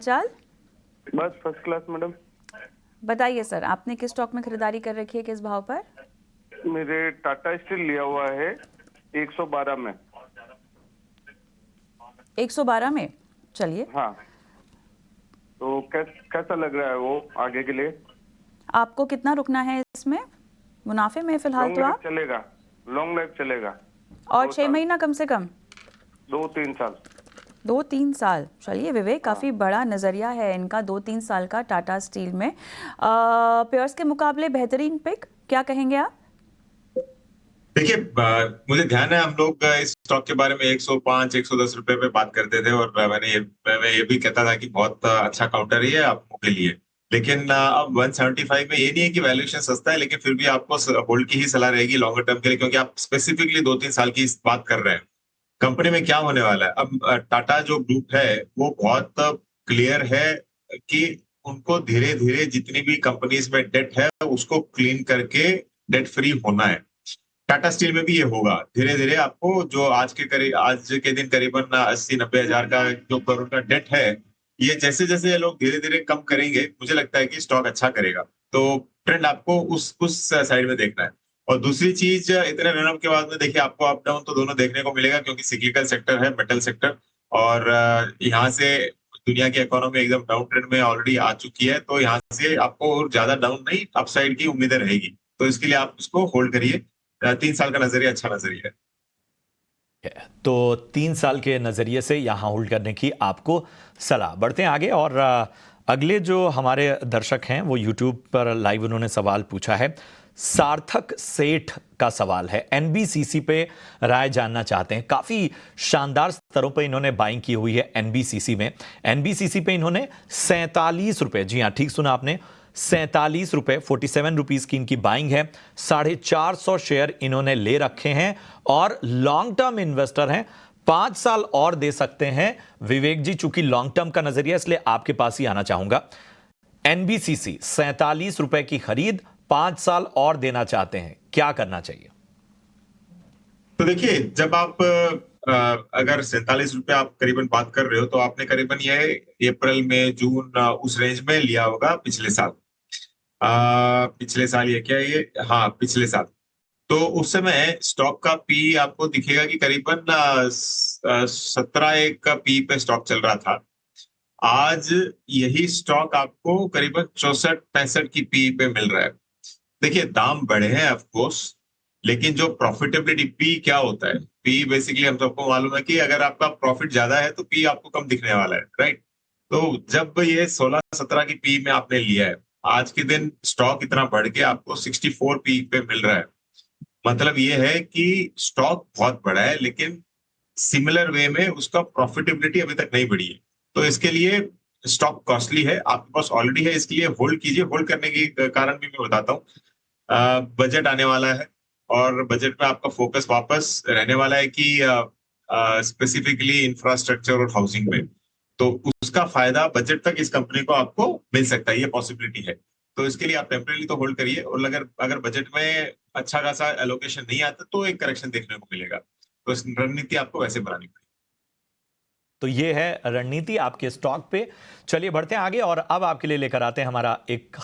चाल। बस first class madam. बताइए सर, आपने किस स्टॉक में खरीदारी कर रखी है, किस भाव पर? मेरे टाटा स्टील लिया हुआ है 112 में। 112 में। चलिए, हाँ, तो कैसा लग रहा है वो आगे के लिए? आपको कितना रुकना है इसमें? मुनाफे में फिलहाल लॉन्ग तो लाइफ आप। चलेगा, लॉन्ग लाइफ चलेगा। और 2 6 साल, महीना कम से कम। 2-3 साल। 2-3 साल। चलिए विवेक, हाँ, काफ़ी बड़ा नज़रिया है इनका 2-3 साल का टाटा स्टील में। पेयर्स के मुकाबले बेहतरीन पिक, क्या कहेंगे आप? देखिए, मुझे ध्यान है हम लोग इस स्टॉक के बारे में 105 110 रुपए पे बात करते थे और मैं ये भी कहता था कि बहुत अच्छा काउंटर ही है आपको के लिए। लेकिन अब 175 में ये नहीं है कि वैल्यूएशन सस्ता है, लेकिन फिर भी आपको होल्ड की ही सलाह रहेगी लॉन्गर टर्म के लिए, क्योंकि आप स्पेसिफिकली 2-3 साल की बात कर रहे हैं। कंपनी में क्या होने वाला है अब, टाटा जो ग्रुप है वो बहुत क्लियर है कि उनको धीरे धीरे जितनी भी कंपनीज में डेट है उसको क्लीन करके डेट फ्री होना है। टाटा स्टील में भी ये होगा धीरे धीरे। आपको जो आज के दिन करीबन 80-90 हजार का जो करोड़ का डेट है, ये जैसे जैसे ये लोग धीरे धीरे कम करेंगे, मुझे लगता है कि स्टॉक अच्छा करेगा। तो ट्रेंड आपको उस साइड में देखना है। और दूसरी चीज, इतने रन के बाद में देखिए आपको अप डाउन तो दोनों देखने को मिलेगा, क्योंकि सिक्लिकल सेक्टर है मेटल सेक्टर। और यहाँ से दुनिया की इकोनॉमी एकदम डाउन ट्रेंड में ऑलरेडी आ चुकी है, तो यहाँ से आपको और ज्यादा डाउन नहीं, अपसाइड की उम्मीदें रहेगी। तो इसके लिए आप उसको होल्ड करिए। 3 साल का नजरिया अच्छा नजरिया है। तो 3 साल के नजरिए से यहां होल्ड करने की आपको सलाह। बढ़ते हैं आगे और अगले जो हमारे दर्शक हैं वो यूट्यूब पर लाइव उन्होंने सवाल पूछा है। सार्थक सेठ का सवाल है, एनबीसीसी पे राय जानना चाहते हैं। काफी शानदार स्तरों पे इन्होंने बाइंग की हुई है एनबीसीसी में। एनबीसीसी पे इन्होंने 47 रुपए, जी हाँ ठीक सुना आपने, 47 रुपए 47 रुपीज की इनकी बाइंग है। 450 शेयर इन्होंने ले रखे हैं और लॉन्ग टर्म इन्वेस्टर हैं। 5 साल और दे सकते हैं विवेक जी, चूंकि लॉन्ग टर्म का नजरिया, इसलिए आपके पास ही आना चाहूंगा। एनबीसीसी 47 रुपए की खरीद, 5 साल और देना चाहते हैं, क्या करना चाहिए? तो देखिए, जब आप अगर 47 रुपए आप करीबन बात कर रहे हो, तो आपने करीबन ये अप्रैल में जून उस रेंज में लिया होगा पिछले साल। पिछले साल ये क्या है ये, हाँ पिछले साल। तो उस समय स्टॉक का पी आपको दिखेगा कि करीबन 17 एक का पी पे स्टॉक चल रहा था। आज यही स्टॉक आपको करीबन 64-65 की पी पे मिल रहा है। देखिए, दाम बढ़े हैं ऑफ कोर्स, लेकिन जो प्रॉफिटेबिलिटी, पी क्या होता है, पी बेसिकली हम सबको मालूम है कि अगर आपका प्रॉफिट ज्यादा है तो पी आपको कम दिखने वाला है, राइट। तो जब ये 16-17 की पी में आपने लिया है, आज के दिन स्टॉक इतना बढ़ के आपको 64 पी पे मिल रहा है। मतलब ये है कि स्टॉक बहुत बड़ा है, लेकिन सिमिलर वे में उसका प्रॉफिटेबिलिटी अभी तक नहीं बढ़ी है। तो इसके लिए स्टॉक कॉस्टली है, आपके पास ऑलरेडी है, इसके लिए होल्ड कीजिए। होल्ड करने की कारण भी मैं बताता हूँ। बजट आने वाला है और बजट में आपका फोकस वापस रहने वाला है कि स्पेसिफिकली इंफ्रास्ट्रक्चर और हाउसिंग में। तो उसका फायदा बजट तक इस कंपनी को आपको मिल सकता है, ये पॉसिबिलिटी है। तो इसके लिए आप टेम्परेरी तो होल्ड करिए, और अगर अगर बजट में अच्छा खासा एलोकेशन नहीं आता तो एक करेक्शन देखने को मिलेगा। तो इस रणनीति आपको वैसे बनानी पड़ेगी। तो ये है रणनीति आपके स्टॉक पे। चलिए बढ़ते हैं आगे और अब आपके लिए लेकर आते हैं हमारा एक